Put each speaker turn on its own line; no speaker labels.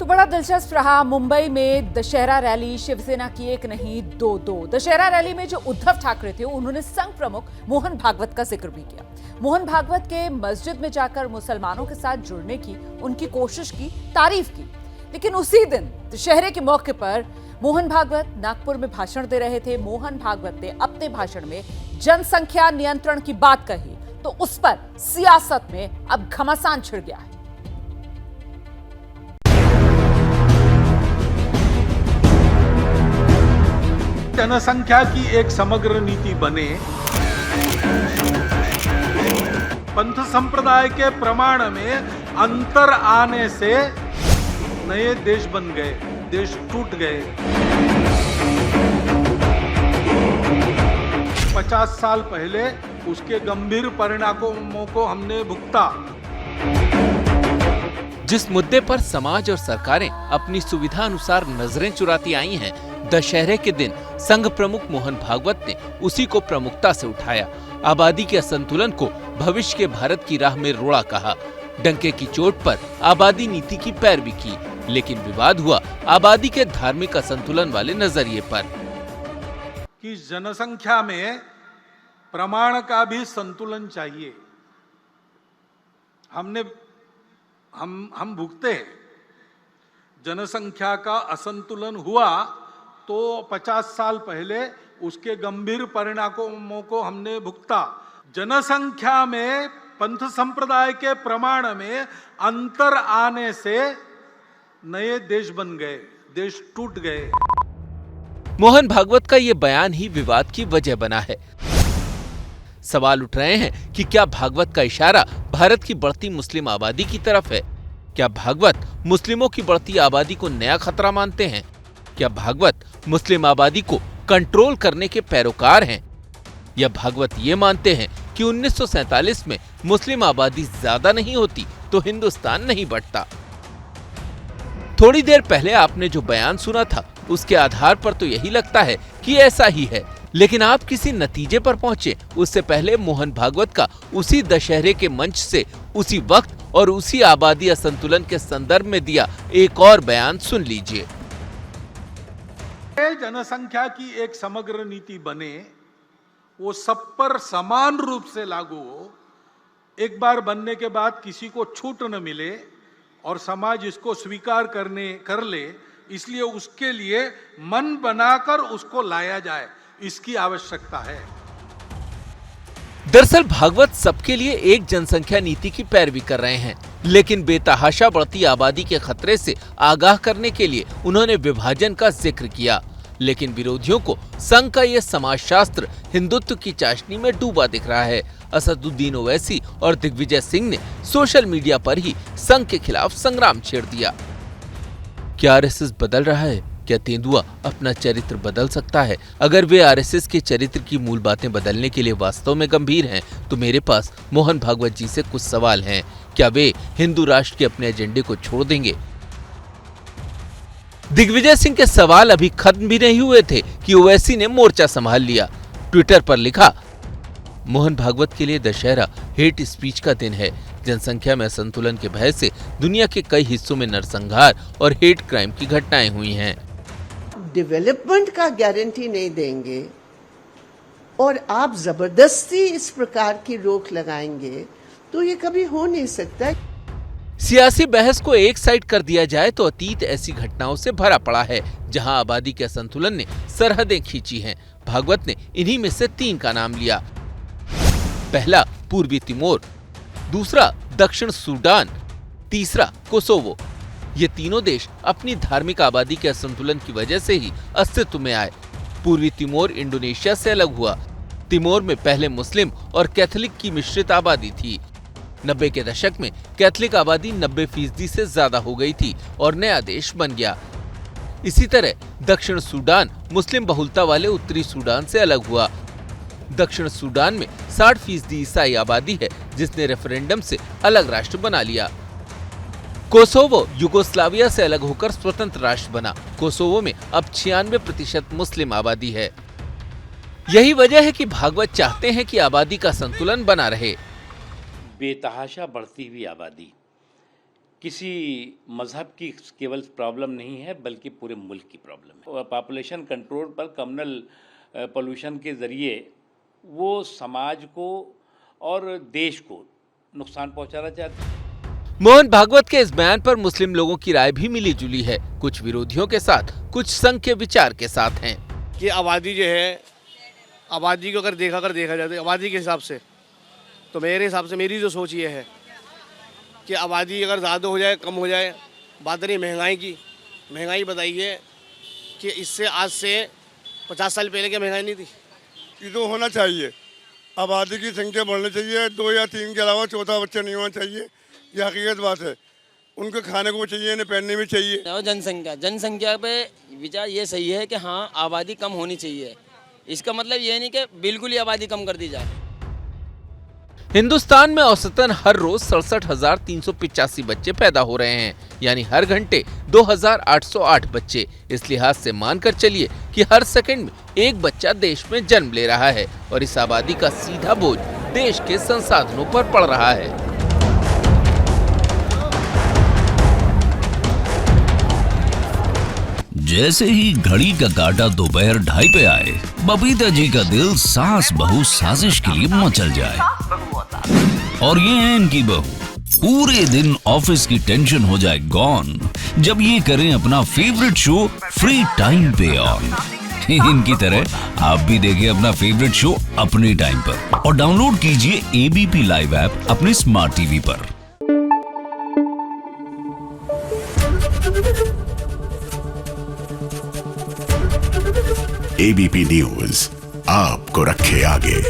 तो बड़ा दिलचस्प रहा मुंबई में दशहरा रैली। शिवसेना की एक नहीं दो दशहरा रैली में जो उद्धव ठाकरे थे उन्होंने संघ प्रमुख मोहन भागवत का जिक्र भी किया। मोहन भागवत के मस्जिद में जाकर मुसलमानों के साथ जुड़ने की उनकी कोशिश की तारीफ की। लेकिन उसी दिन दशहरे के मौके पर मोहन भागवत नागपुर में भाषण दे रहे थे। मोहन भागवत ने अपने भाषण में जनसंख्या नियंत्रण की बात कही तो उस पर सियासत में अब घमासान छिड़ गया है।
जनसंख्या की एक समग्र नीति बने, पंथ संप्रदाय के प्रमाण में अंतर आने से नए देश बन गए, देश टूट गए। 50 साल पहले उसके गंभीर परिणामों को हमने भुगता।
जिस मुद्दे पर समाज और सरकारें अपनी सुविधा अनुसार नजरें चुराती आई हैं, दशहरे के दिन संघ प्रमुख मोहन भागवत ने उसी को प्रमुखता से उठाया। आबादी के असंतुलन को भविष्य के भारत की राह में रोड़ा कहा। डंके की चोट पर आबादी नीति की पैरवी की, लेकिन विवाद हुआ आबादी के धार्मिक असंतुलन वाले नजरिए पर
कि जनसंख्या में प्रमाण का भी संतुलन चाहिए। हम भुगते हैं। जनसंख्या का असंतुलन हुआ तो 50 साल पहले उसके गंभीर परिणामों को हमने भुगता। जनसंख्या में पंथ संप्रदाय के प्रमाण में अंतर आने से नए देश बन गए, देश टूट गए।
मोहन भागवत का ये बयान ही विवाद की वजह बना है। सवाल उठ रहे हैं कि क्या भागवत का इशारा भारत की बढ़ती मुस्लिम आबादी की तरफ है? क्या भागवत मुस्लिमों की बढ़ती आबादी को नया खतरा मानते हैं? क्या भागवत मुस्लिम आबादी को कंट्रोल करने के पैरोकार हैं? या भागवत ये मानते हैं कि 1947 में मुस्लिम आबादी ज्यादा नहीं होती तो हिंदुस्तान नहीं बढ़ता? थोड़ी देर पहले आपने जो बयान सुना था उसके आधार पर तो यही लगता है कि ऐसा ही है, लेकिन आप किसी नतीजे पर पहुंचे उससे पहले मोहन भागवत का उसी दशहरे के मंच से उसी वक्त और उसी आबादी असंतुलन के संदर्भ में दिया एक और बयान सुन लीजिए।
जनसंख्या की एक समग्र नीति बने, वो सब पर समान रूप से लागू हो। एक बार बनने के बाद किसी को छूट न मिले और समाज इसको स्वीकार कर ले, इसलिए उसके लिए मन बनाकर उसको लाया जाए, इसकी आवश्यकता है।
दरअसल भागवत सबके लिए एक जनसंख्या नीति की पैरवी कर रहे हैं, लेकिन बेतहाशा बढ़ती आबादी के खतरे से आगाह करने के लिए उन्होंने विभाजन का जिक्र किया। लेकिन विरोधियों को संघ का ये समाजशास्त्र हिंदुत्व की चाशनी में डूबा दिख रहा है। असदुद्दीन ओवैसी और दिग्विजय सिंह ने सोशल मीडिया पर ही संघ के खिलाफ संग्राम छेड़ दिया। क्या आरएसएस बदल रहा है? क्या तेंदुआ अपना चरित्र बदल सकता है? अगर वे आरएसएस के चरित्र की मूल बातें बदलने के लिए वास्तव में गंभीर हैं, तो मेरे पास मोहन भागवत जी से कुछ सवाल हैं। क्या वे हिंदू राष्ट्र के अपने एजेंडे को छोड़ देंगे? दिग्विजय सिंह के सवाल अभी खत्म भी नहीं हुए थे कि ओवैसी ने मोर्चा संभाल लिया। ट्विटर पर लिखा, मोहन भागवत के लिए दशहरा हेट स्पीच का दिन है। जनसंख्या में असंतुलन के भय से दुनिया के कई हिस्सों में नरसंहार और हेट क्राइम की घटनाएं हुई हैं।
डेवलपमेंट का गारंटी नहीं देंगे और आप जबरदस्ती इस प्रकार की रोक लगाएंगे तो ये कभी हो नहीं सकता।
सियासी बहस को एक साइड कर दिया जाए तो अतीत ऐसी घटनाओं से भरा पड़ा है जहां आबादी के असंतुलन ने सरहदें खींची हैं। भागवत ने इन्हीं में से 3 का नाम लिया। पहला पूर्वी तिमोर, दूसरा दक्षिण सूडान, तीसरा कोसोवो। ये तीनों देश अपनी धार्मिक आबादी के असंतुलन की वजह से ही अस्तित्व में आए। पूर्वी तिमोर इंडोनेशिया से अलग हुआ। तिमोर में पहले मुस्लिम और कैथोलिक की मिश्रित आबादी थी। 90 के दशक में कैथोलिक आबादी 90% से ज्यादा हो गई थी और नया देश बन गया। इसी तरह दक्षिण सूडान मुस्लिम बहुलता वाले उत्तरी सूडान से अलग हुआ। दक्षिण सूडान में 60% ईसाई आबादी है, जिसने रेफरेंडम से अलग राष्ट्र बना लिया। कोसोवो युगोस्लाविया से अलग होकर स्वतंत्र राष्ट्र बना। कोसोवो में अब 96% मुस्लिम आबादी है। यही वजह है कि भागवत चाहते हैं कि आबादी का संतुलन बना रहे।
बेतहाशा बढ़ती हुई आबादी, किसी मज़हब की केवल प्रॉब्लम नहीं है बल्कि पूरे मुल्क की प्रॉब्लम है। पॉपुलेशन कंट्रोल पर कम्युनल पोल्यूशन के ज़रिए वो समाज को और देश को नुकसान पहुंचाना चाहते हैं।
मोहन भागवत के इस बयान पर मुस्लिम लोगों की राय भी मिली जुली है। कुछ विरोधियों के साथ, कुछ संघ के विचार के साथ हैं
कि आबादी जो है, आबादी को अगर देखा जाए तो आबादी के हिसाब से, तो मेरे हिसाब से मेरी जो सोच ये है कि आबादी अगर ज़्यादा हो जाए कम हो जाए, बात रही महंगाई की, महंगाई बताइए कि इससे आज से 50 साल पहले क्या महंगाई नहीं थी।
ये तो होना चाहिए, आबादी की संख्या बढ़नी चाहिए, 2 या 3 के अलावा चौथा बच्चा नहीं होना चाहिए, ये हकीकत बात है। उनको खाने को चाहिए, इन्हें पहनने भी चाहिए।
और जनसंख्या पे विचार ये सही है कि हाँ आबादी कम होनी चाहिए, इसका मतलब ये नहीं कि बिल्कुल ही आबादी कम कर दी जाए।
हिंदुस्तान में औसतन हर रोज 67,385 बच्चे पैदा हो रहे हैं, यानी हर घंटे 2,808 बच्चे। इस लिहाज से मानकर चलिए कि हर सेकंड में एक बच्चा देश में जन्म ले रहा है और इस आबादी का सीधा बोझ देश के संसाधनों पर पड़ रहा है।
जैसे ही घड़ी का काटा दोपहर 2:30 पे आए, बबीता जी का दिल सास बहू साजिश के लिए मचल जाए। और ये है इनकी बहू, पूरे दिन ऑफिस की टेंशन हो जाए गॉन जब ये करें अपना फेवरेट शो फ्री टाइम पे ऑन। इनकी तरह आप भी देखिए अपना फेवरेट शो अपने टाइम पर और डाउनलोड कीजिए एबीपी लाइव ऐप अपने स्मार्ट टीवी पर।
एबीपी न्यूज आपको रखे आगे।